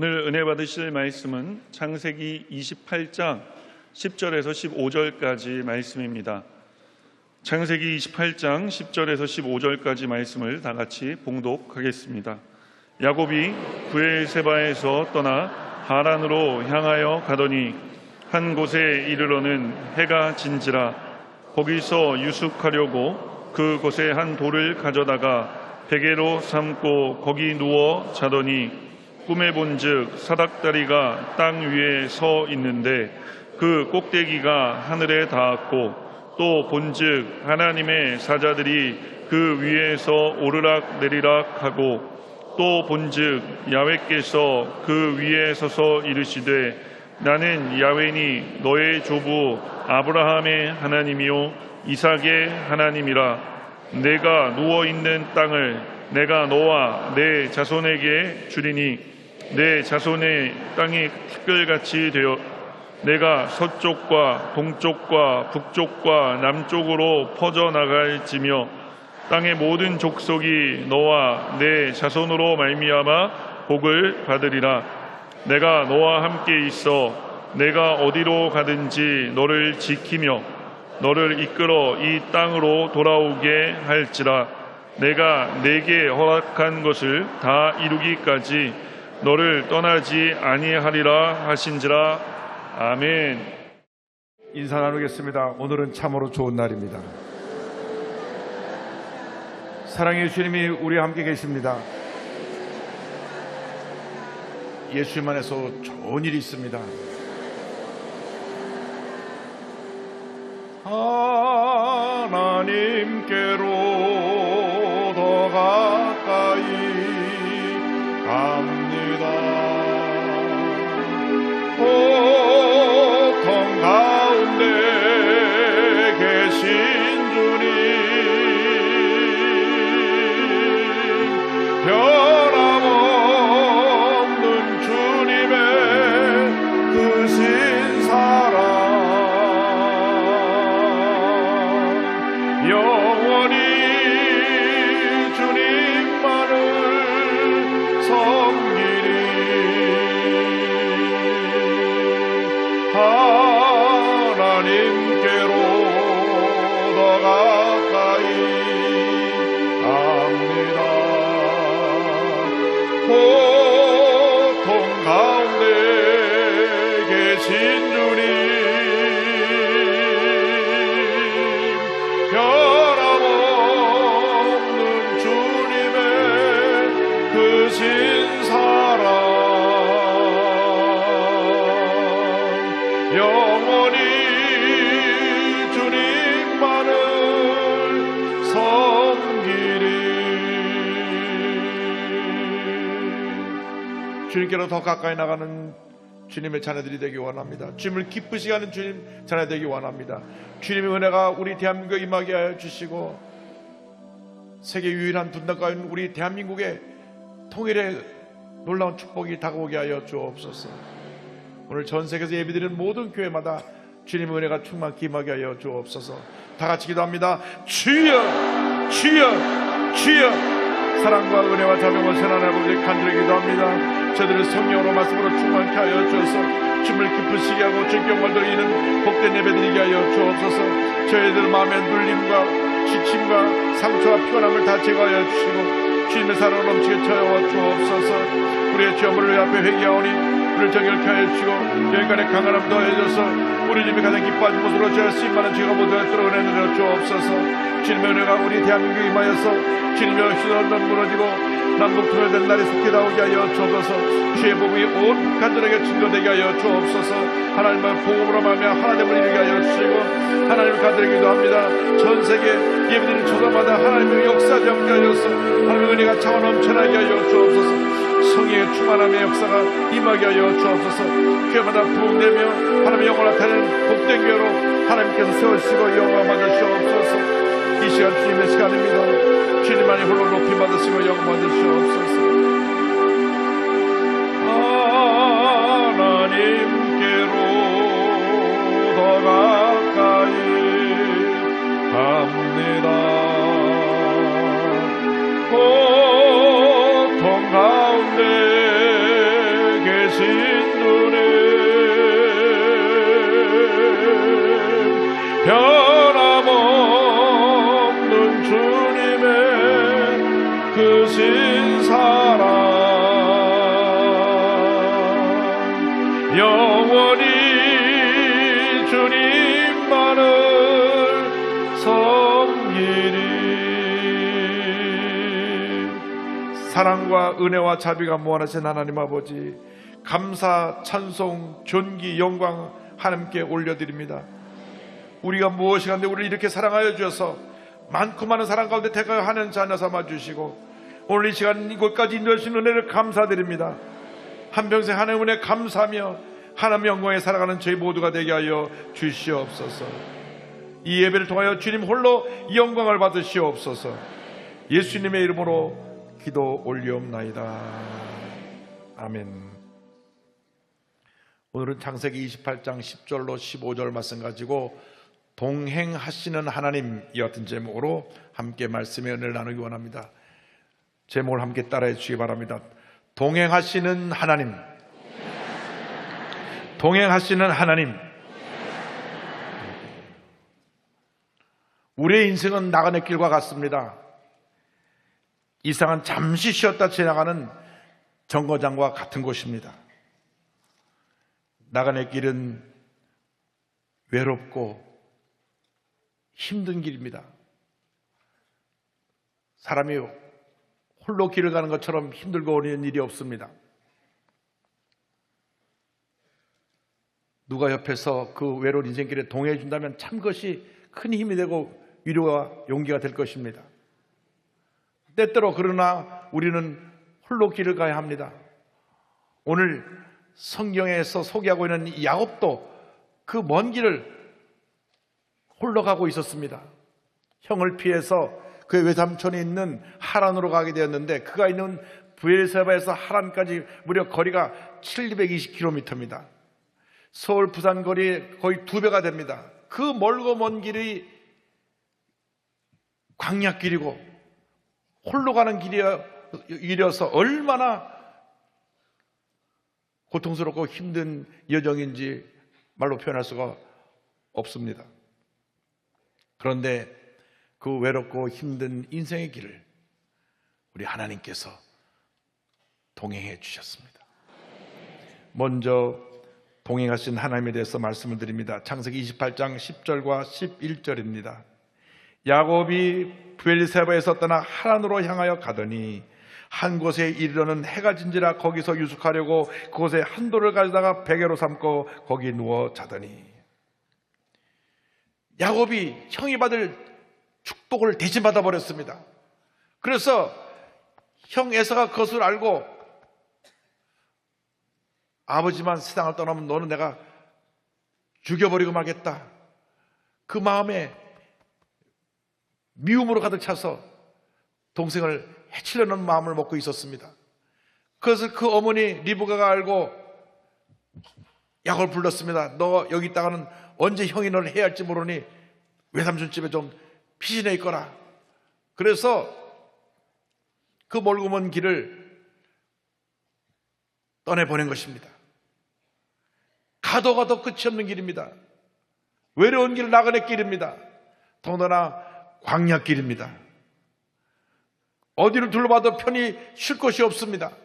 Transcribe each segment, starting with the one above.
오늘 은혜 받으실 말씀은 창세기 28장 10절에서 15절까지 말씀입니다. 창세기 28장 10절에서 15절까지 말씀을 다 같이 봉독하겠습니다. 야곱이 브엘세바에서 떠나 하란으로 향하여 가더니 한 곳에 이르러는 해가 진지라. 거기서 유숙하려고 그곳에 한 돌을 가져다가 베개로 삼고 거기 누워 자더니 꿈에 본즉 사닥다리가 땅 위에 서 있는데 그 꼭대기가 하늘에 닿았고 또 본즉 하나님의 사자들이 그 위에서 오르락 내리락 하고 또 본즉 야훼께서 그 위에 서서 이르시되 나는 야훼니 너의 조부 아브라함의 하나님이요 이삭의 하나님이라. 내가 누워있는 땅을 내가 너와 내 자손에게 주리니 내 자손의 땅이 티끌같이 되어 내가 서쪽과 동쪽과 북쪽과 남쪽으로 퍼져나갈지며 땅의 모든 족속이 너와 내 자손으로 말미암아 복을 받으리라. 내가 너와 함께 있어 내가 어디로 가든지 너를 지키며 너를 이끌어 이 땅으로 돌아오게 할지라. 내가 내게 허락한 것을 다 이루기까지 너를 떠나지 아니하리라 하신지라. 아멘. 인사 나누겠습니다. 오늘은 참으로 좋은 날입니다. 사랑의 주님이 우리와 함께 계십니다. 예수님 안에서 좋은 일이 있습니다. 하나님께로 더 가까이 갑니다. 고통 가운데 계신 주님, 변함없는 주님의 크신 사랑, 영원히 주님만을 섬기리. 하나님께로 더 가까이 갑니다. 고통 가운데 계신 주님, 변함없는 주님의 크신 사랑, 영원히 주님만을 섬기리. 주님께로 더 가까이 나가는 주님의 자녀들이 되기 원합니다. 주님을 기쁘시게 하는 주님 자녀 되기 원합니다. 주님의 은혜가 우리 대한민국에 임하게 하여 주시고 세계 유일한 분단가인 우리 대한민국의 통일의 놀라운 축복이 다가오게 하여 주옵소서. 오늘 전 세계에서 예배드리는 모든 교회마다 주님의 은혜가 충만히 임하게 하여 주옵소서. 다 같이 기도합니다. 주여 주여 주여. 사랑과 은혜와 자비와 선한 아버지 간절히 기도합니다. 저들을 성령으로 말씀으로 충만케 하여 주어서 주님을 기쁘시게 하고 주께 영광 돌리는 복된 예배드리게 하여 주옵소서. 저희들 마음의 눌림과 지침과 상처와 피곤함을 다 제거하여 주시고 주님의 사랑을 넘치게 채워 주옵소서. 우리의 죄물을 앞에 회개하오니 우리를 정결케 하여 주시고 여기까지 강건함 더해줘서 우리 주님이 가장 기뻐하신 곳으로 저의 수많은 죄가 모두 들어 은혜 누려 주옵소서. 주님의 은혜가 우리 대한민국에 임하여서 주님의 휘두르는 무너지고 남북 통일된 날이 속히 나오게 하여 주옵소서. 주의 복음이 온 북한들에게 증거되게 하여 주옵소서. 하나님의 복음으로 말미암아 하나님을 이루게 하여 주시고 하나님을 간절히 기도합니다. 전 세계 예배드리는 초도마다 하나님의 역사 잡게 하여서 하나님의 은혜가 차고 넘쳐나게 하여 주옵소서. 성령의 충만함의 역사가 임하게 하여 주옵소서. 교회마다 부흥되며 하나님의 영광을 나타내는 복된 교회로 하나님께서 세우시고 영광 받으시옵소서. 이 시간 주님의 시간입니다. 주님만이 홀로 높이 받으시고 영광 받으시옵소서. 하나님께로 더 가까이 갑니다. 고통 가운데 일이 사랑과 은혜와 자비가 무한하신 하나님 아버지, 감사, 찬송, 존귀, 영광 하나님께 올려드립니다. 우리가 무엇이 간데 우리를 이렇게 사랑하여 주셔서 많고 많은 사랑 가운데 택하여 자녀 삼아 주시고 오늘 이 시간 이곳까지 인도하신 은혜를 감사드립니다. 한평생 하나님 은혜 감사하며 하나님 영광에 살아가는 저희 모두가 되게 하여 주시옵소서. 이 예배를 통하여 주님 홀로 영광을 받으시옵소서. 예수님의 이름으로 기도 올리옵나이다. 아멘. 오늘은 창세기 28장 10절로 15절 말씀 가지고 동행하시는 하나님, 이 같은 제목으로 함께 말씀의 은혜를 나누기 원합니다. 제목을 함께 따라해 주시기 바랍니다. 동행하시는 하나님, 동행하시는 하나님. 우리의 인생은 나그네 길과 같습니다. 이상은 잠시 쉬었다 지나가는 정거장과 같은 곳입니다. 나그네 길은 외롭고 힘든 길입니다. 사람이 홀로 길을 가는 것처럼 힘들고 어려운 일이 없습니다. 누가 옆에서 그 외로운 인생길에 동행해 준다면 참 그것이 큰 힘이 되고 위로와 용기가 될 것입니다. 때때로 그러나 우리는 홀로 길을 가야 합니다. 오늘 성경에서 소개하고 있는 이 야곱도 그 먼 길을 홀로 가고 있었습니다. 형을 피해서 그의 외삼촌이 있는 하란으로 가게 되었는데 그가 있는 브엘세바에서 하란까지 무려 거리가 720km입니다. 서울 부산 거리 거의 2배가 됩니다. 그 멀고 먼 길이 광야길이고 홀로 가는 길이어서 얼마나 고통스럽고 힘든 여정인지 말로 표현할 수가 없습니다. 그런데 그 외롭고 힘든 인생의 길을 우리 하나님께서 동행해 주셨습니다. 먼저 동행하신 하나님에 대해서 말씀을 드립니다. 창세기 28장 10절과 11절입니다. 야곱이 브엘세바에서 떠나 하란으로 향하여 가더니 한 곳에 이르러는 해가 진지라 거기서 유숙하려고 그곳에 한 돌을 가져다가 베개로 삼고 거기 누워 자더니, 야곱이 형이 받을 축복을 대신받아 버렸습니다. 그래서 형 에서가 그것을 알고 아버지만 세상을 떠나면 너는 내가 죽여버리고 말겠다. 그 마음에 미움으로 가득 차서 동생을 해치려는 마음을 먹고 있었습니다. 그것을 그 어머니 리브가가 알고 야곱을 불렀습니다. 너 여기 있다가는 언제 형이 너를 해야 할지 모르니 외삼촌 집에 좀 피신해 있거라. 그래서 그 멀고 먼 길을 떠내보낸 것입니다. 가도 가도 끝이 없는 길입니다. 외로운 길, 나그네 길입니다. 더군다나 광야길입니다. 어디를 둘러봐도 편히 쉴 곳이 없습니다.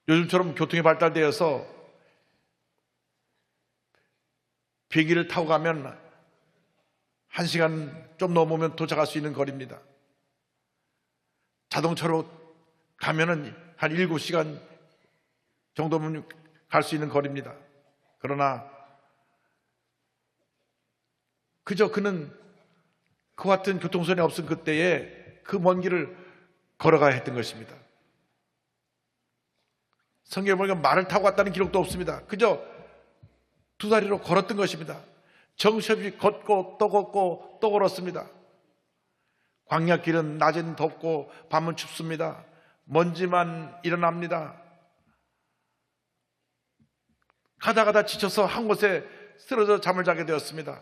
요즘처럼 교통이 발달되어서 비행기를 타고 가면 1시간 좀 넘으면 도착할 수 있는 거리입니다. 자동차로 가면은 한 7시간 정도면 갈 수 있는 거리입니다. 그러나 그저 그는 그와 같은 교통수단이 없은 그때에 그 먼 길을 걸어가야 했던 것입니다. 성경에 보니까 말을 타고 갔다는 기록도 없습니다. 그저 두 다리로 걸었던 것입니다. 정신없이 걷고 또 걸었습니다. 광야길은 낮엔 덥고 밤은 춥습니다. 먼지만 일어납니다. 가다 지쳐서 한 곳에 쓰러져 잠을 자게 되었습니다.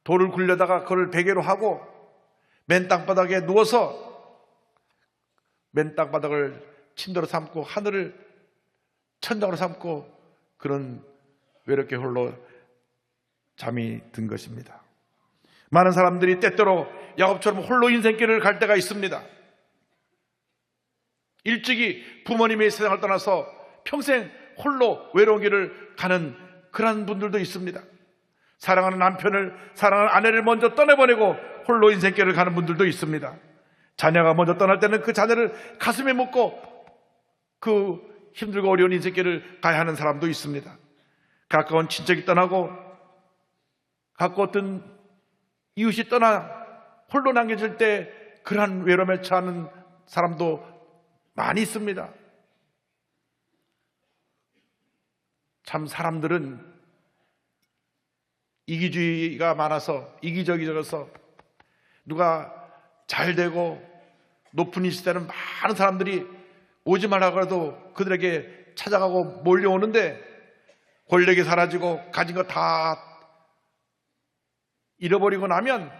돌을 굴려다가 그걸 베개로 하고 맨 땅바닥에 누워서 맨 땅바닥을 침대로 삼고 하늘을 천장으로 삼고 그런 외롭게 홀로 잠이 든 것입니다. 많은 사람들이 때때로 야곱처럼 홀로 인생길을 갈 때가 있습니다. 일찍이 부모님의 세상을 떠나서 평생 홀로 외로운 길을 가는 그런 분들도 있습니다. 사랑하는 남편을, 사랑하는 아내를 먼저 떠내보내고 홀로 인생길을 가는 분들도 있습니다. 자녀가 먼저 떠날 때는 그 자녀를 가슴에 묻고 그 힘들고 어려운 인생길을 가야 하는 사람도 있습니다. 가까운 친척이 떠나고 가까웠던 이웃이 떠나 홀로 남겨질 때 그러한 외로움에 처하는 사람도 많이 있습니다. 참 사람들은 이기주의가 많아서 이기적이져서 누가 잘 되고 높은 위치에 되는 많은 사람들이 오지 말라고 해도 그들에게 찾아가고 몰려오는데 권력이 사라지고 가진 거 다 잃어버리고 나면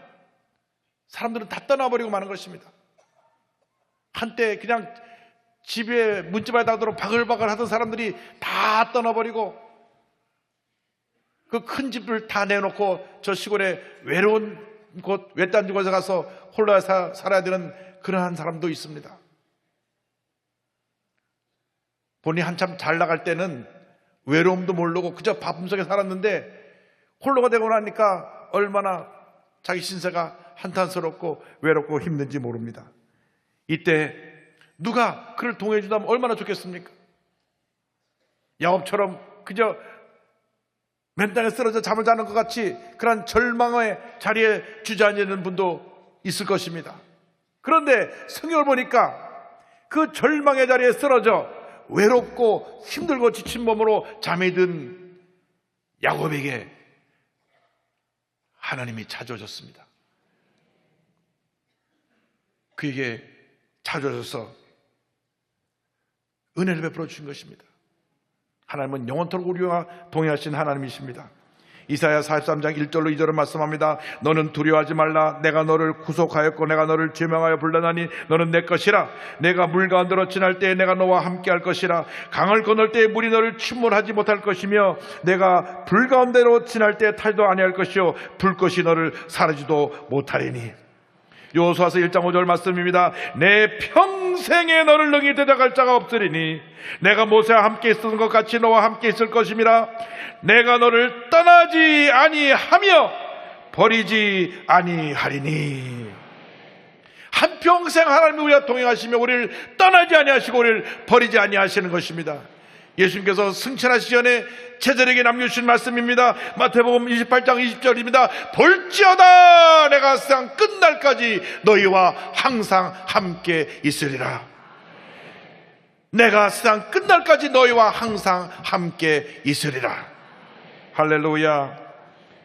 사람들은 다 떠나버리고 마는 것입니다. 한때 그냥 집에 문지방에 닿도록 바글바글 하던 사람들이 다 떠나버리고 그 큰 집을 다 내놓고 저 시골에 외로운 곳 외딴 곳에 가서 홀로 살아야 되는 그러한 사람도 있습니다. 본인이 한참 잘 나갈 때는 외로움도 모르고 그저 바쁨 속에 살았는데 홀로가 되고 나니까 얼마나 자기 신세가 한탄스럽고 외롭고 힘든지 모릅니다. 이때 누가 그를 동행해 주다면 얼마나 좋겠습니까? 야곱처럼 그저 맨 땅에 쓰러져 잠을 자는 것 같이 그런 절망의 자리에 주저앉는 분도 있을 것입니다. 그런데 성경을 보니까 그 절망의 자리에 쓰러져 외롭고 힘들고 지친 몸으로 잠에 든 야곱에게 하나님이 찾아오셨습니다. 그에게 찾아오셔서 은혜를 베풀어 주신 것입니다. 하나님은 영원토록 우리와 동행하신 하나님이십니다. 이사야 43장 1절로 2절을 말씀합니다. 너는 두려워하지 말라. 내가 너를 구속하였고 내가 너를 제명하여 불러나니 너는 내 것이라. 내가 물 가운데로 지날 때에 내가 너와 함께 할 것이라. 강을 건널 때에 물이 너를 침몰하지 못할 것이며 내가 불 가운데로 지날 때에 탈도 아니할 것이요 불꽃이 너를 사르지도 못하리니. 여호수아서 1장 5절 말씀입니다. 내 평생에 너를 능히 대적할 자가 없으리니 내가 모세와 함께 있었던 것 같이 너와 함께 있을 것임이라. 내가 너를 떠나지 아니하며 버리지 아니하리니. 한평생 하나님이 우리와 동행하시며 우리를 떠나지 아니하시고 우리를 버리지 아니하시는 것입니다. 예수님께서 승천하시기 전에 제자들에게 남겨주신 말씀입니다. 마태복음 28장 20절입니다. 볼지어다 내가 세상 끝날까지 너희와 항상 함께 있으리라. 내가 세상 끝날까지 너희와 항상 함께 있으리라. 할렐루야.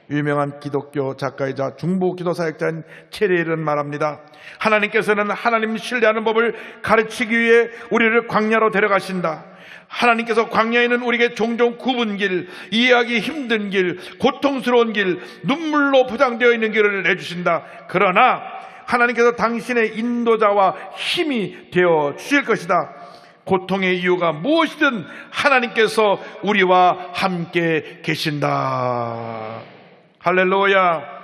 유명한 기독교 작가이자 중보 기도 사역자인 체리엘은 말합니다. 하나님께서는 하나님 신뢰하는 법을 가르치기 위해 우리를 광야로 데려가신다. 하나님께서 광야에는 우리에게 종종 굽은 길, 이해하기 힘든 길, 고통스러운 길, 눈물로 포장되어 있는 길을 내주신다. 그러나 하나님께서 당신의 인도자와 힘이 되어 주실 것이다. 고통의 이유가 무엇이든 하나님께서 우리와 함께 계신다. 할렐루야.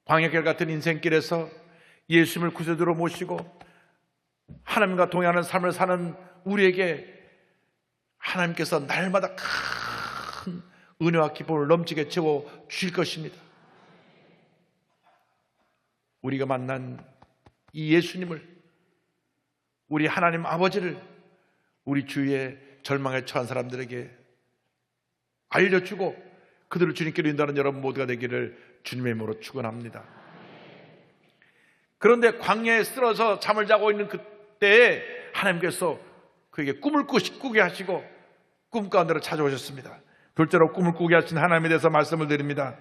광야길 같은 인생길에서 예수님을 구세주로 모시고 하나님과 동행하는 삶을 사는 우리에게 하나님께서 날마다 큰 은혜와 기쁨을 넘치게 채워 주실 것입니다. 우리가 만난 이 예수님을, 우리 하나님 아버지를 우리 주위에 절망에 처한 사람들에게 알려주고 그들을 주님께로 인도하는 여러분 모두가 되기를 주님의 이름으로 축원합니다. 그런데 광야에 쓰러져 잠을 자고 있는 그때에 하나님께서 그에게 꿈을 꾸게 하시고 꿈 가운데로 찾아오셨습니다. 둘째로 꿈을 꾸게 하신 하나님에 대해서 말씀을 드립니다.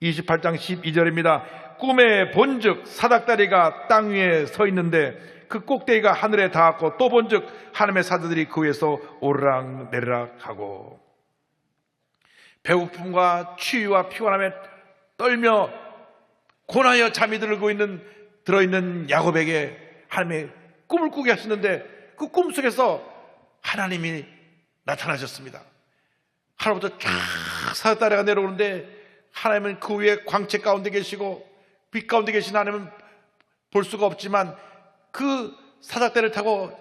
28장 12절입니다. 꿈에 본즉 사닥다리가 땅 위에 서 있는데 그 꼭대기가 하늘에 닿았고 또 본즉 하나님의 사자들이 그 위에서 오르락내리락하고. 배고픔과 추위와 피곤함에 떨며 고나여 잠이 들어있는 야곱에게 하나님의 꿈을 꾸게 하시는데 그 꿈속에서 하나님이 나타나셨습니다. 하늘부터 쫙 사닥다리가 내려오는데 하나님은 그 위에 광채 가운데 계시고 빛 가운데 계신 하나님은 볼 수가 없지만 그 사닥다리를 타고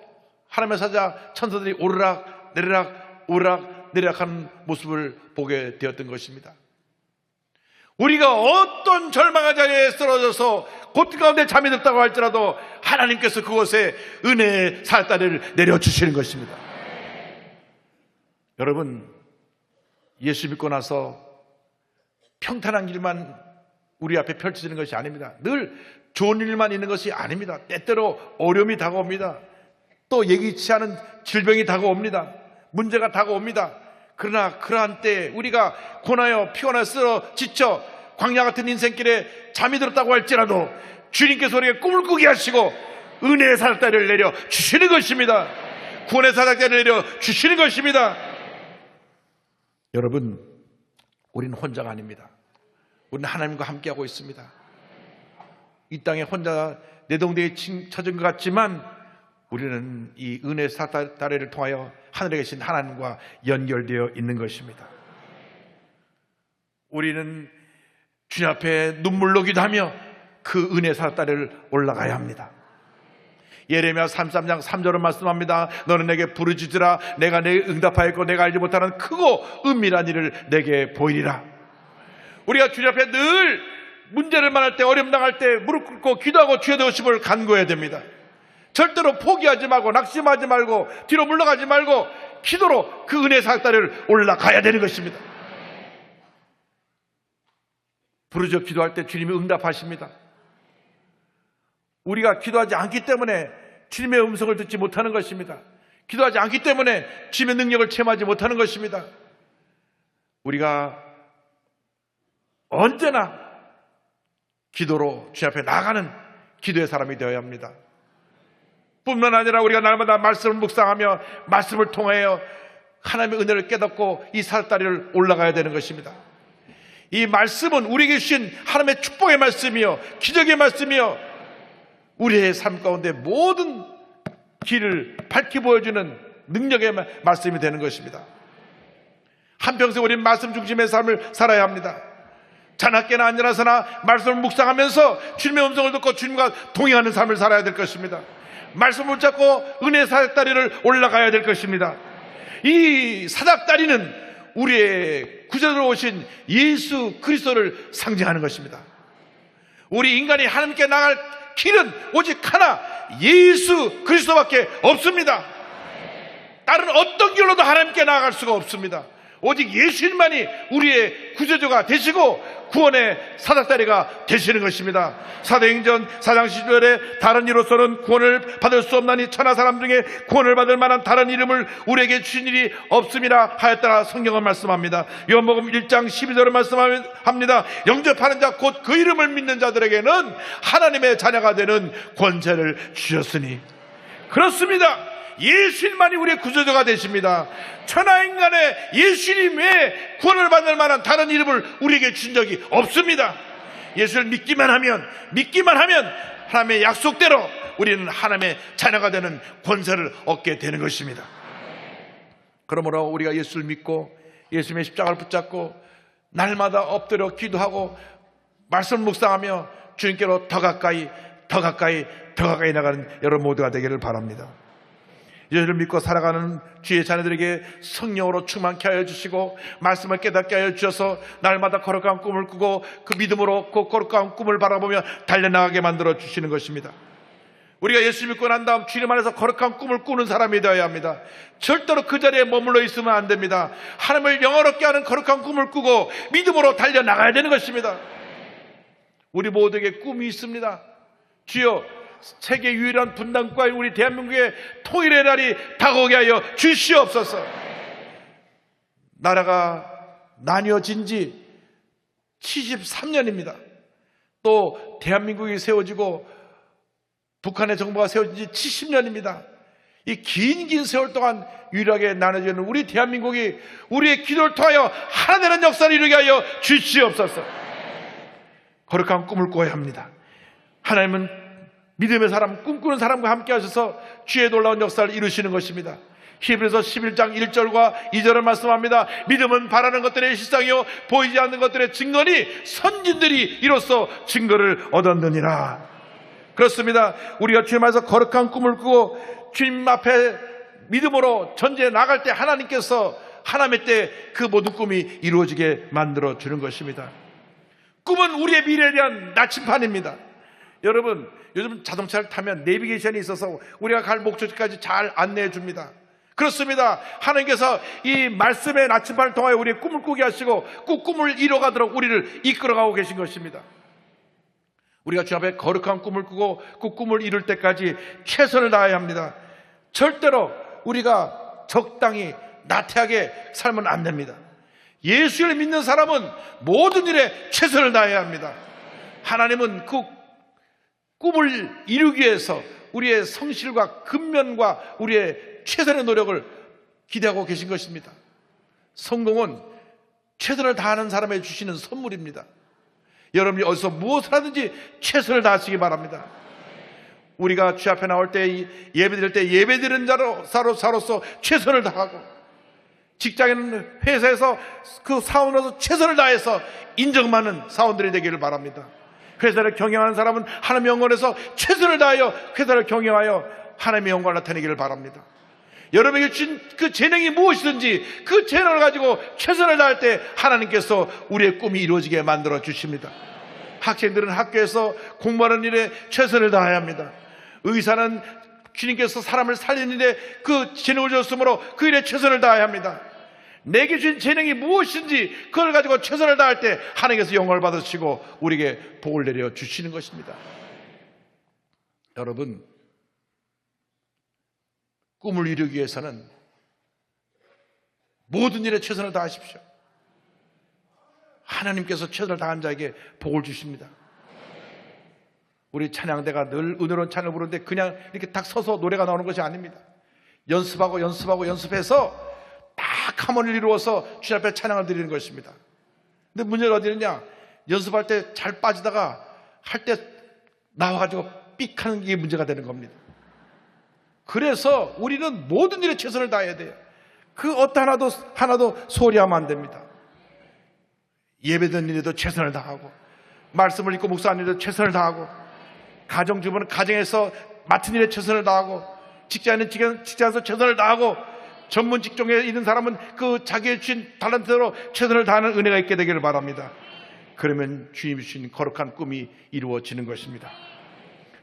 하나님의 사자 천사들이 오르락 내리락 오르락 내려가는 모습을 보게 되었던 것입니다. 우리가 어떤 절망의 자리에 쓰러져서 고통 가운데 잠이 든다고 할지라도 하나님께서 그곳에 은혜의 살다리를 내려주시는 것입니다. 여러분, 예수 믿고 나서 평탄한 길만 우리 앞에 펼쳐지는 것이 아닙니다. 늘 좋은 일만 있는 것이 아닙니다. 때때로 어려움이 다가옵니다. 또 예기치 않은 질병이 다가옵니다. 문제가 다가옵니다. 그러나 그러한 때에 우리가 고나여 피곤하여 쓰러 지쳐 광야 같은 인생길에 잠이 들었다고 할지라도 주님께서 우리에게 꿈을 꾸게 하시고 은혜의 사닥다리를 내려 주시는 것입니다. 구원의 사닥다리를 내려 주시는 것입니다. 여러분, 우리는 혼자가 아닙니다. 우리는 하나님과 함께하고 있습니다. 이 땅에 혼자 내동댕이에 쳐진 것 같지만 우리는 이 은혜의 사닥다리를 통하여 하늘에 계신 하나님과 연결되어 있는 것입니다. 우리는 주님 앞에 눈물로 기도하며 그 은혜의 사닥다리를 올라가야 합니다. 예레미야 33장 3절은 말씀합니다. 너는 내게 부르짖으라. 내가 내게 응답하였고 내가 알지 못하는 크고 은밀한 일을 내게 보이리라. 우리가 주님 앞에 늘 문제를 만날 때, 어려움 당할 때 무릎 꿇고 기도하고 주의 도우심을 간구해야 됩니다. 절대로 포기하지 말고 낙심하지 말고 뒤로 물러가지 말고 기도로 그 은혜의 사닥다리를 올라가야 되는 것입니다. 부르짖어 기도할 때 주님이 응답하십니다. 우리가 기도하지 않기 때문에 주님의 음성을 듣지 못하는 것입니다. 기도하지 않기 때문에 주님의 능력을 체험하지 못하는 것입니다. 우리가 언제나 기도로 주님 앞에 나가는 기도의 사람이 되어야 합니다. 뿐만 아니라 우리가 날마다 말씀을 묵상하며 말씀을 통하여 하나님의 은혜를 깨닫고 이 사닥다리를 올라가야 되는 것입니다. 이 말씀은 우리에게 주신 하나님의 축복의 말씀이요 기적의 말씀이요 우리의 삶 가운데 모든 길을 밝히 보여주는 능력의 말씀이 되는 것입니다. 한평생 우리는 말씀 중심의 삶을 살아야 합니다. 자나깨나 앉아서나 말씀을 묵상하면서 주님의 음성을 듣고 주님과 동행하는 삶을 살아야 될 것입니다. 말씀을 붙잡고 은혜의 사닥다리를 올라가야 될 것입니다. 이 사닥다리는 우리의 구주로 오신 예수 그리스도를 상징하는 것입니다. 우리 인간이 하나님께 나갈 길은 오직 하나, 예수 그리스도밖에 없습니다. 다른 어떤 길로도 하나님께 나아갈 수가 없습니다. 오직 예수님만이 우리의 구주가 되시고 구원의 사닥다리가 되시는 것입니다. 사도행전 4장 10절에 다른 이로서는 구원을 받을 수 없나니 천하 사람 중에 구원을 받을 만한 다른 이름을 우리에게 주신 일이 없음이라 하였다라 성경은 말씀합니다. 요한복음 1장 12절을 말씀합니다. 영접하는 자 곧 그 이름을 믿는 자들에게는 하나님의 자녀가 되는 권세를 주셨으니. 그렇습니다. 예수님만이 우리의 구주가 되십니다. 천하인간의 예수님 외에 구원을 받을 만한 다른 이름을 우리에게 준 적이 없습니다. 예수를 믿기만 하면 하나님의 약속대로 우리는 하나님의 자녀가 되는 권세를 얻게 되는 것입니다. 그러므로 우리가 예수를 믿고 예수님의 십자가를 붙잡고 날마다 엎드려 기도하고 말씀 묵상하며 주님께로 더 가까이 나가는 여러분 모두가 되기를 바랍니다. 예수를 믿고 살아가는 주의 자녀들에게 성령으로 충만케 하여 주시고 말씀을 깨닫게 하여 주셔서 날마다 거룩한 꿈을 꾸고 그 믿음으로 그 거룩한 꿈을 바라보며 달려나가게 만들어 주시는 것입니다. 우리가 예수 믿고 난 다음 주님 안에서 거룩한 꿈을 꾸는 사람이 되어야 합니다. 절대로 그 자리에 머물러 있으면 안 됩니다. 하나님을 영화롭게 하는 거룩한 꿈을 꾸고 믿음으로 달려나가야 되는 것입니다. 우리 모두에게 꿈이 있습니다. 주여, 세계 유일한 분단국가인 우리 대한민국의 통일의 날이 다가오게 하여 주시옵소서. 나라가 나뉘어진 지 73년입니다. 또 대한민국이 세워지고 북한의 정부가 세워진 지 70년입니다. 이 긴 세월 동안 유일하게 나눠지는 우리 대한민국이 우리의 기도를 통하여 하나 되는 역사를 이루게 하여 주시옵소서. 거룩한 꿈을 꿔야 합니다. 하나님은 믿음의 사람, 꿈꾸는 사람과 함께 하셔서 주의 놀라운 역사를 이루시는 것입니다. 히브리서 11장 1절과 2절을 말씀합니다. 믿음은 바라는 것들의 실상이요 보이지 않는 것들의 증거니 선진들이 이로써 증거를 얻었느니라. 그렇습니다. 우리가 주님 앞에서 거룩한 꿈을 꾸고 주님 앞에 믿음으로 전제에 나갈 때 하나님께서 하나님의 때 그 모든 꿈이 이루어지게 만들어 주는 것입니다. 꿈은 우리의 미래에 대한 나침판입니다. 여러분, 요즘 자동차를 타면 내비게이션이 있어서 우리가 갈 목적지까지 잘 안내해 줍니다. 그렇습니다. 하나님께서 이 말씀의 나침판을 통하여 우리의 꿈을 꾸게 하시고 그 꿈을 이뤄가도록 우리를 이끌어가고 계신 것입니다. 우리가 주 앞에 거룩한 꿈을 꾸고 그 꿈을 이룰 때까지 최선을 다해야 합니다. 절대로 우리가 적당히 나태하게 살면 안 됩니다. 예수를 믿는 사람은 모든 일에 최선을 다해야 합니다. 하나님은 그 꿈을 이루기 위해서 우리의 성실과 근면과 우리의 최선의 노력을 기대하고 계신 것입니다. 성공은 최선을 다하는 사람에게 주시는 선물입니다. 여러분이 어디서 무엇을 하든지 최선을 다하시기 바랍니다. 우리가 주 앞에 나올 때 예배드릴 때 예배드리는 자로서 최선을 다하고, 직장인 회사에서 그 사원으로서 최선을 다해서 인정받는 사원들이 되기를 바랍니다. 회사를 경영하는 사람은 하나님의 영광에서 최선을 다하여 회사를 경영하여 하나님의 영광을 나타내기를 바랍니다. 여러분에게 준 그 재능이 무엇이든지 그 재능을 가지고 최선을 다할 때 하나님께서 우리의 꿈이 이루어지게 만들어 주십니다. 학생들은 학교에서 공부하는 일에 최선을 다해야 합니다. 의사는 주님께서 사람을 살리는 일에 그 재능을 줬으므로 그 일에 최선을 다해야 합니다. 내게 주신 재능이 무엇인지 그걸 가지고 최선을 다할 때 하나님께서 영광을 받으시고 우리에게 복을 내려 주시는 것입니다. 여러분, 꿈을 이루기 위해서는 모든 일에 최선을 다하십시오. 하나님께서 최선을 다한 자에게 복을 주십니다. 우리 찬양대가 늘 은혜로운 찬양을 부르는데 그냥 이렇게 딱 서서 노래가 나오는 것이 아닙니다. 연습해서 딱 하모니를 이루어서 주님 앞에 찬양을 드리는 것입니다. 근데 문제가 어디 있느냐? 연습할 때 잘 빠지다가 할 때 나와가지고 삑하는 게 문제가 되는 겁니다. 그래서 우리는 모든 일에 최선을 다해야 돼요. 그 어떤 하나도 소홀히하면 안 됩니다. 예배드리는 일에도 최선을 다하고, 말씀을 읽고 묵상하는 일에도 최선을 다하고, 가정주부는 가정에서 맡은 일에 최선을 다하고, 직장인은 직장에서 최선을 다하고, 전문 직종에 있는 사람은 그 자기의 주신 달란트대로 최선을 다하는 은혜가 있게 되기를 바랍니다. 그러면 주님이 주신 거룩한 꿈이 이루어지는 것입니다.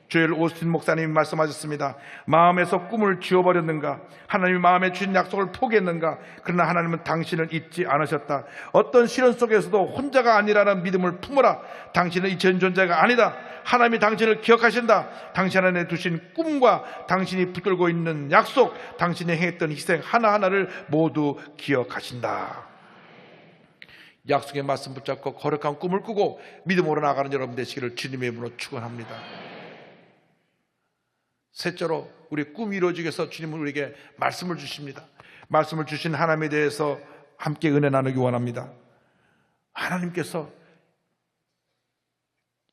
조엘 오스틴 목사님이 말씀하셨습니다. 마음에서 꿈을 지워버렸는가? 하나님이 마음에 주신 약속을 포기했는가? 그러나 하나님은 당신을 잊지 않으셨다. 어떤 시련 속에서도 혼자가 아니라는 믿음을 품어라. 당신은 잊혀진 존재가 아니다. 하나님이 당신을 기억하신다. 당신 안에 두신 꿈과 당신이 붙들고 있는 약속, 당신이 행했던 희생 하나하나를 모두 기억하신다. 약속의 말씀 붙잡고 거룩한 꿈을 꾸고 믿음으로 나가는 여러분 되시기를 주님의 이름으로 축원합니다. 셋째로, 우리 꿈이 이루어지기 위해서 주님은 우리에게 말씀을 주십니다. 말씀을 주신 하나님에 대해서 함께 은혜 나누기 원합니다. 하나님께서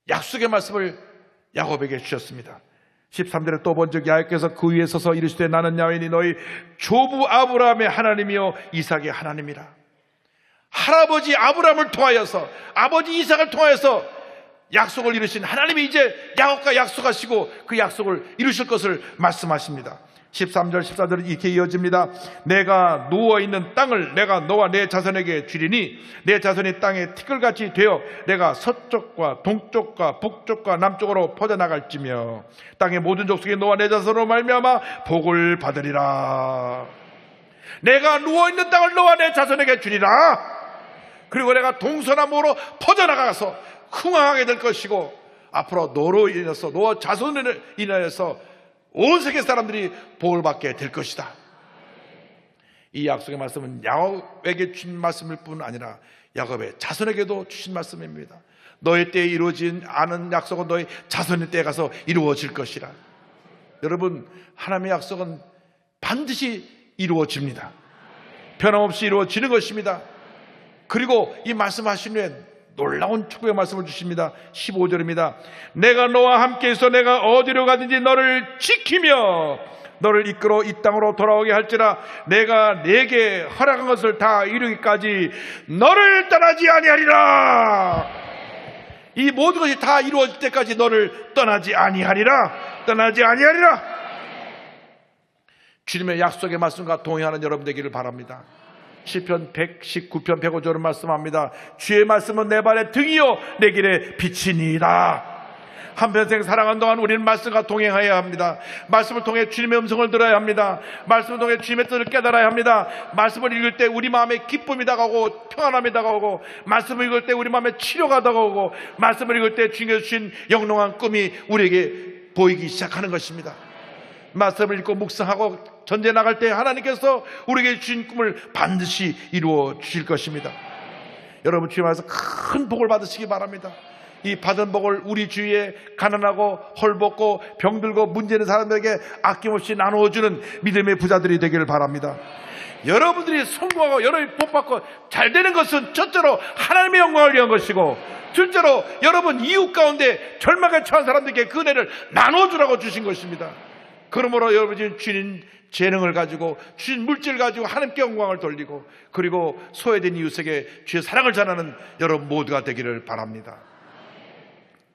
약속의 말씀을 야곱에게 주셨습니다. 13절에 또 본즉 야곱께서 그 위에 서서 이르시되 나는 야훼니 너희 조부 아브라함의 하나님이요 이삭의 하나님이라. 할아버지 아브라함을 통하여서, 아버지 이삭을 통하여서 약속을 이루신 하나님이 이제 야곱과 약속하시고 그 약속을 이루실 것을 말씀하십니다. 13절 14절은 이렇게 이어집니다. 내가 누워있는 땅을 내가 너와 내 자손에게 주리니 내 자손이 땅에 티끌같이 되어 내가 서쪽과 동쪽과 북쪽과 남쪽으로 퍼져나갈지며 땅의 모든 족속이 너와 내 자손으로 말미암아 복을 받으리라. 내가 누워있는 땅을 너와 내 자손에게 주리라. 그리고 내가 동서남북으로 퍼져나가서 흥황하게 될 것이고 앞으로 너로 인해서, 너와 자손을 인하여서 온 세계 사람들이 복을 받게 될 것이다. 이 약속의 말씀은 야곱에게 주신 말씀일 뿐 아니라 야곱의 자손에게도 주신 말씀입니다. 너의 때에 이루어진 않은 약속은 너의 자손의 때에 가서 이루어질 것이라. 여러분, 하나님의 약속은 반드시 이루어집니다. 변함없이 이루어지는 것입니다. 그리고 이 말씀하신 후에 놀라운 축복의 말씀을 주십니다. 15절입니다. 내가 너와 함께 있어 내가 어디로 가든지 너를 지키며 너를 이끌어 이 땅으로 돌아오게 할지라. 내가 내게 허락한 것을 다 이루기까지 너를 떠나지 아니하리라. 이 모든 것이 다 이루어질 때까지 너를 떠나지 아니하리라. 떠나지 아니하리라. 주님의 약속의 말씀과 동행하는 여러분 되기를 바랍니다. 시편 119편 105절은 말씀합니다. 주의 말씀은 내 발의 등이요 내 길의 빛이니이다. 한평생 살아간 동안 우리는 말씀과 동행해야 합니다. 말씀을 통해 주님의 음성을 들어야 합니다. 말씀을 통해 주님의 뜻을 깨달아야 합니다. 말씀을 읽을 때 우리 마음에 기쁨이 다가오고 평안함이 다가오고, 말씀을 읽을 때 우리 마음에 치료가 다가오고, 말씀을 읽을 때 주님께서 주신 영롱한 꿈이 우리에게 보이기 시작하는 것입니다. 말씀을 읽고 묵상하고 전쟁에 나갈 때 하나님께서 우리에게 주신 꿈을 반드시 이루어 주실 것입니다. 여러분 주님 안에서 큰 복을 받으시기 바랍니다. 이 받은 복을 우리 주위에 가난하고 헐벗고 병들고 문제 있는 사람들에게 아낌없이 나누어주는 믿음의 부자들이 되기를 바랍니다. 여러분들이 성공하고 여러분이 복받고 잘 되는 것은 첫째로 하나님의 영광을 위한 것이고, 둘째로 여러분 이웃 가운데 절망에 처한 사람들에게 그 은혜를 나눠주라고 주신 것입니다. 그러므로 여러분이 주신 재능을 가지고, 주신 물질을 가지고 하나님께 영광을 돌리고, 그리고 소외된 이웃에게 주의 사랑을 전하는 여러분 모두가 되기를 바랍니다.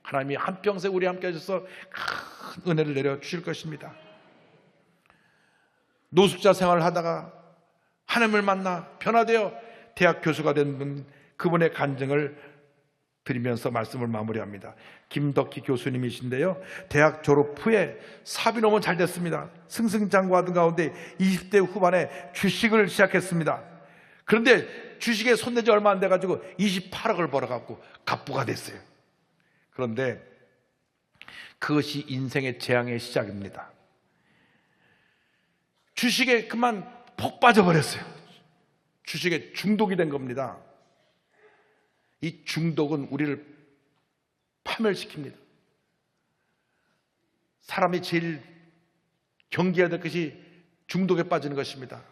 하나님이 한평생 우리 함께 하셔서 큰 은혜를 내려 주실 것입니다. 노숙자 생활을 하다가 하나님을 만나 변화되어 대학 교수가 된 분, 그분의 간증을 드리면서 말씀을 마무리합니다. 김덕희 교수님이신데요, 대학 졸업 후에 사업이 너무 잘 됐습니다. 승승장구하던 가운데 20대 후반에 주식을 시작했습니다. 그런데 주식에 손댄 지 얼마 안 돼가지고 28억을 벌어갖고 갑부가 됐어요. 그런데 그것이 인생의 재앙의 시작입니다. 주식에 그만 폭 빠져버렸어요. 주식에 중독이 된 겁니다. 이 중독은 우리를 파멸시킵니다. 사람이 제일 경계해야 될 것이 중독에 빠지는 것입니다.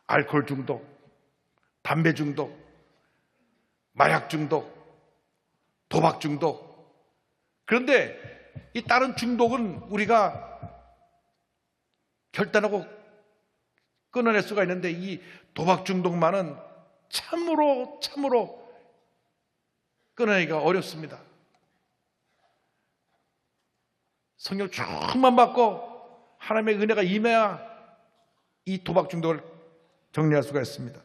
알코올 중독, 담배 중독, 마약 중독, 도박 중독. 그런데 이 다른 중독은 우리가 결단하고 끊어낼 수가 있는데, 이 도박 중독만은 참으로 끊어내기가 어렵습니다. 성령 충만 받고 하나님의 은혜가 임해야 이 도박 중독을 정리할 수가 있습니다.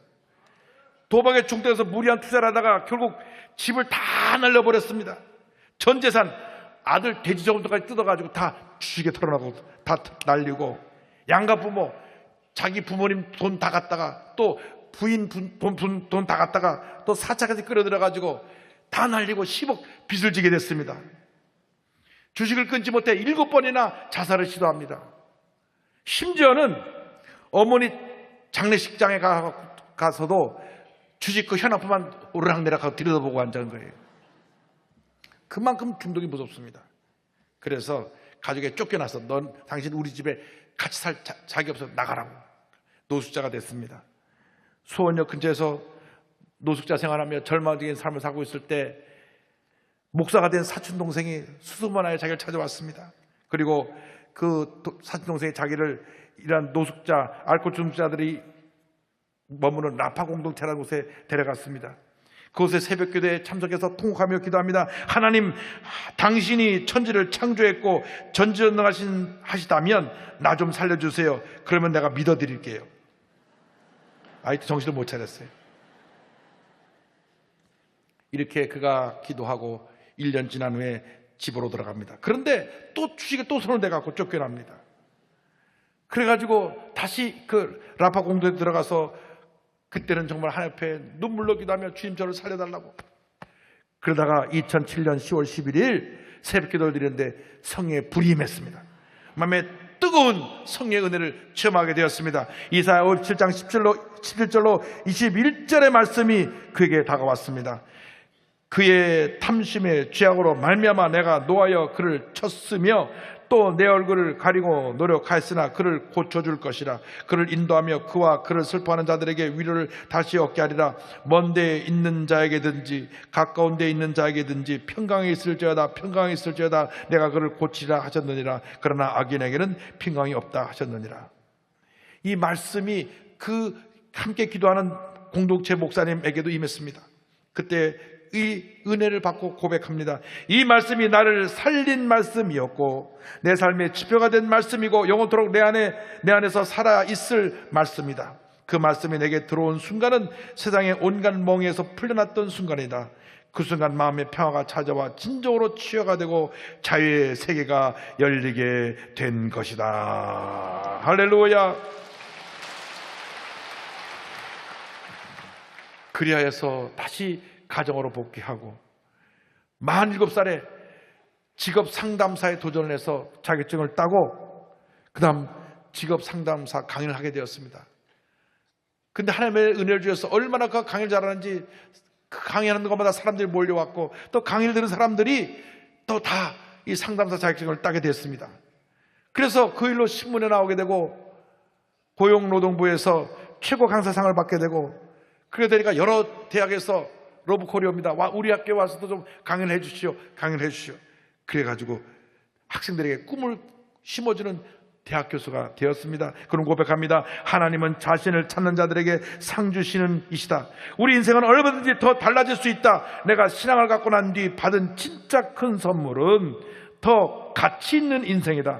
도박에 중독해서 무리한 투자를 하다가 결국 집을 다 날려버렸습니다. 전 재산, 아들 돼지 정도까지 뜯어가지고 다 주식에 털어놔고 다 날리고, 양가 부모 자기 부모님 돈 다 갖다가 또 부인 돈 다 갖다가 또 사차까지 끌어들여가지고 다 날리고 10억 빚을 지게 됐습니다. 주식을 끊지 못해 7번이나 자살을 시도합니다. 심지어는 어머니 장례식장에 가서도 주식 그 현황표만 오르락내락하고 들여다보고 앉은 거예요. 그만큼 중독이 무섭습니다. 그래서 가족에 쫓겨나서 당신 우리 집에 같이 살 자기 없어서 나가라고 노숙자가 됐습니다. 수원역 근처에서 노숙자 생활하며 절망적인 삶을 살고 있을 때 목사가 된 사촌동생이 수소문하여 자기를 찾아왔습니다. 그리고 그 사촌동생이 자기를 이러한 노숙자, 알코올 중독자들이 머무는 라파 공동체라는 곳에 데려갔습니다. 그곳에 새벽기도에 참석해서 통곡하며 기도합니다. 하나님, 당신이 천지를 창조했고 전지전능하시다면 나 좀 살려주세요. 그러면 내가 믿어드릴게요. 아직도 정신을 못 차렸어요. 이렇게 그가 기도하고 1년 지난 후에 집으로 들어갑니다. 그런데 또 주식에 또 손을 대갖고 쫓겨납니다. 그래가지고 다시 그 라파 공동에 들어가서 그때는 정말 하나님 앞에 눈물로 기도하며 주님 저를 살려달라고. 그러다가 2007년 10월 11일 새벽 기도를 드렸는데 성령의 불이 임했습니다. 마음에 뜨거운 성령의 은혜를 체험하게 되었습니다. 이사야 57장 17절로 21절의 말씀이 그에게 다가왔습니다. 그의 탐심의 죄악으로 말미암아 내가 노하여 그를 쳤으며 또 내 얼굴을 가리고 노력하였으나 그를 고쳐줄 것이라. 그를 인도하며 그와 그를 슬퍼하는 자들에게 위로를 다시 얻게 하리라. 먼 데에 있는 자에게든지 가까운 데에 있는 자에게든지 평강에 있을지어다 내가 그를 고치라 하셨느니라. 그러나 악인에게는 평강이 없다 하셨느니라. 이 말씀이 그 함께 기도하는 공동체 목사님에게도 임했습니다. 그때 이 은혜를 받고 고백합니다. 이 말씀이 나를 살린 말씀이었고 내 삶의 지표가 된 말씀이고 영원토록 내 안에서 살아있을 말씀이다. 그 말씀이 내게 들어온 순간은 세상의 온갖 멍에서 풀려났던 순간이다. 그 순간 마음의 평화가 찾아와 진정으로 치유가 되고 자유의 세계가 열리게 된 것이다. 할렐루야. 그리하여서 다시 가정으로 복귀하고 47살에 직업 상담사에 도전을 해서 자격증을 따고 그 다음 직업 상담사 강의를 하게 되었습니다. 근데 하나님의 은혜를 주셔서 얼마나 그 강의를 잘하는지 그 강의하는 것마다 사람들이 몰려왔고 또 강의를 들은 사람들이 또 다 이 상담사 자격증을 따게 됐습니다. 그래서 그 일로 신문에 나오게 되고 고용노동부에서 최고 강사상을 받게 되고 그러다 보니까 여러 대학에서 러브콜이 옵니다. 우리 학교에 와서도 좀 강의를 해주시오. 강의를 해주시오. 그래가지고 학생들에게 꿈을 심어주는 대학 교수가 되었습니다. 그럼 고백합니다. 하나님은 자신을 찾는 자들에게 상 주시는 이시다. 우리 인생은 얼마든지 더 달라질 수 있다. 내가 신앙을 갖고 난 뒤 받은 진짜 큰 선물은 더 가치 있는 인생이다.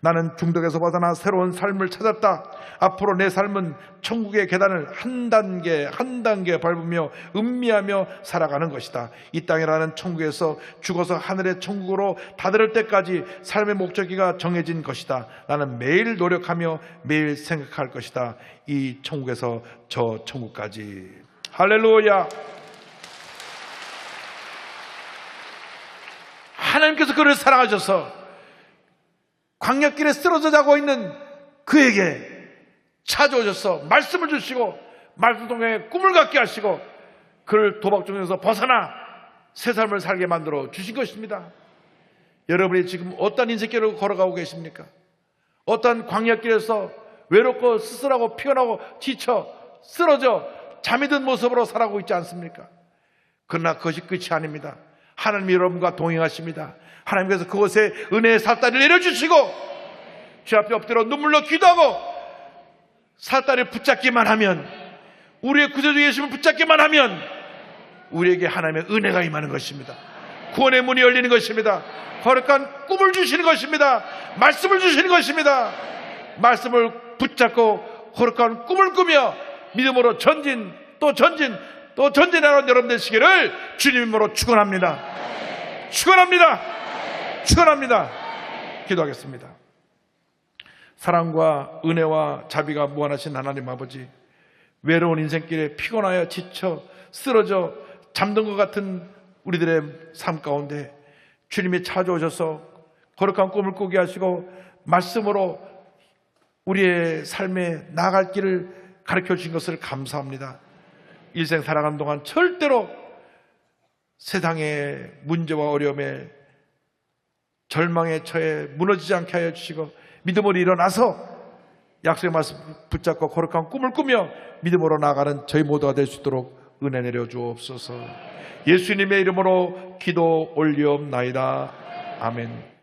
나는 중독에서 벗어나 새로운 삶을 찾았다. 앞으로 내 삶은 천국의 계단을 한 단계 한 단계 밟으며 음미하며 살아가는 것이다. 이 땅이라는 천국에서 죽어서 하늘의 천국으로 다다를 때까지 삶의 목적지가 정해진 것이다. 나는 매일 노력하며 매일 생각할 것이다. 이 천국에서 저 천국까지. 할렐루야. 하나님께서 그를 사랑하셔서 광야길에 쓰러져 자고 있는 그에게 찾아오셔서 말씀을 주시고 말씀 통해 꿈을 갖게 하시고 그를 도박 중에서 벗어나 새 삶을 살게 만들어 주신 것입니다. 여러분이 지금 어떤 인생길을 걸어가고 계십니까? 어떤 광야길에서 외롭고 쓸쓸하고 피곤하고 지쳐 쓰러져 잠이 든 모습으로 살아가고 있지 않습니까? 그러나 그것이 끝이 아닙니다. 하나님이 여러분과 동행하십니다. 하나님께서 그곳에 은혜의 삿다리를 내려주시고 주 앞에 엎드려 눈물로 기도하고 삿다리를 붙잡기만 하면 우리의 구세주 예수님을 붙잡기만 하면 우리에게 하나님의 은혜가 임하는 것입니다. 구원의 문이 열리는 것입니다. 거룩한 꿈을 주시는 것입니다. 말씀을 주시는 것입니다. 말씀을 붙잡고 거룩한 꿈을 꾸며 믿음으로 전진 또 전진 또 전진하는 여러분 되시기를 주님 이름으로 축원합니다. 축원합니다. 축원합니다. 기도하겠습니다. 사랑과 은혜와 자비가 무한하신 하나님 아버지, 외로운 인생길에 피곤하여 지쳐 쓰러져 잠든 것 같은 우리들의 삶 가운데 주님이 찾아오셔서 거룩한 꿈을 꾸게 하시고 말씀으로 우리의 삶에 나아갈 길을 가르쳐 주신 것을 감사합니다. 일생 살아가는 동안 절대로 세상의 문제와 어려움에 절망에 처해 무너지지 않게 하여 주시고 믿음으로 일어나서 약속의 말씀 붙잡고 거룩한 꿈을 꾸며 믿음으로 나아가는 저희 모두가 될 수 있도록 은혜 내려 주옵소서. 예수님의 이름으로 기도 올리옵나이다. 아멘.